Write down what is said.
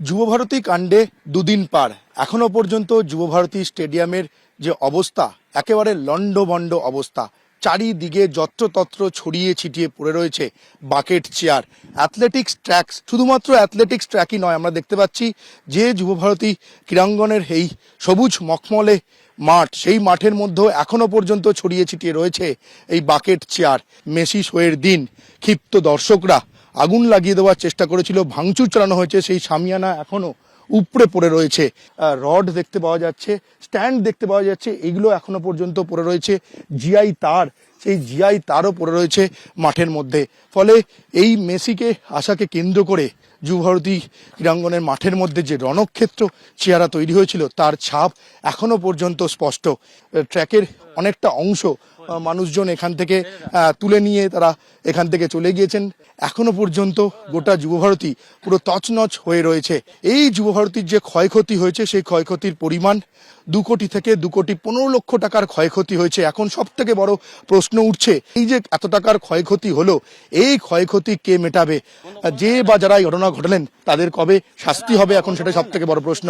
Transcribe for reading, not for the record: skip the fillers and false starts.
যুবভারতী কাণ্ডে দুদিন পার, এখনো পর্যন্ত যুবভারতী স্টেডিয়ামের যে অবস্থা একেবারে লন্ডভন্ড অবস্থা। চারিদিকে যত্রতত্র ছড়িয়ে ছিটিয়ে পড়ে রয়েছে বাকেট চেয়ার। অ্যাথলেটিক্স ট্র্যাক, শুধুমাত্র অ্যাথলেটিক্স ট্র্যাকই নয়, আমরা দেখতে পাচ্ছি যে যুবভারতী ক্রীড়াঙ্গনের এই সবুজ মখমলে মাঠ, সেই মাঠের মধ্যেও এখনো পর্যন্ত ছড়িয়ে ছিটিয়ে রয়েছে এই বাকেট চেয়ার। মেসি শোয়ের দিন ক্ষিপ্ত দর্শকরা আগুন লাগিয়ে দেওয়ার চেষ্টা করেছিল, ভাঙচুর চালানো হয়েছে, সেই শামিয়ানা এখনো উপড়ে পড়ে রয়েছে। রড দেখতে পাওয়া যাচ্ছে, স্ট্যান্ড দেখতে পাওয়া যাচ্ছে, এগুলো এখনো পর্যন্ত পড়ে রয়েছে। জিআই তার, সেই জিআই তারও পড়ে রয়েছে মাঠের মধ্যে। ফলে এই মেসিকে আশাকে কেন্দ্র করে যুবভারতী ক্রীড়াঙ্গনের মাঠের মধ্যে যে রণক্ষেত্র চেহারা তৈরি হয়েছিল তার ছাপ এখনো পর্যন্ত স্পষ্ট। ট্র্যাকের অনেকটা অংশ মানুষজন এখান থেকে তুলে নিয়ে তারা এখান থেকে চলে গিয়েছেন। এখনো পর্যন্ত গোটা যুবভারতী পুরো তছনছ হয়ে রয়েছে। এই যুবভারতীর যে ক্ষয়ক্ষতি হয়েছে সেই ক্ষয়ক্ষতির পরিমাণ 2 কোটি থেকে 2 কোটি 15 লক্ষ টাকার ক্ষয়ক্ষতি হয়েছে। এখন সব থেকে বড় প্রশ্ন উঠছে, এই যে এত টাকার ক্ষয়ক্ষতি হলো, এই ক্ষয়ক্ষতি কে মেটাবে? যে বা যারা এই ঘটনা ঘটালেন তাদের কবে শাস্তি হবে, এখন সেটা সব থেকে বড় প্রশ্ন।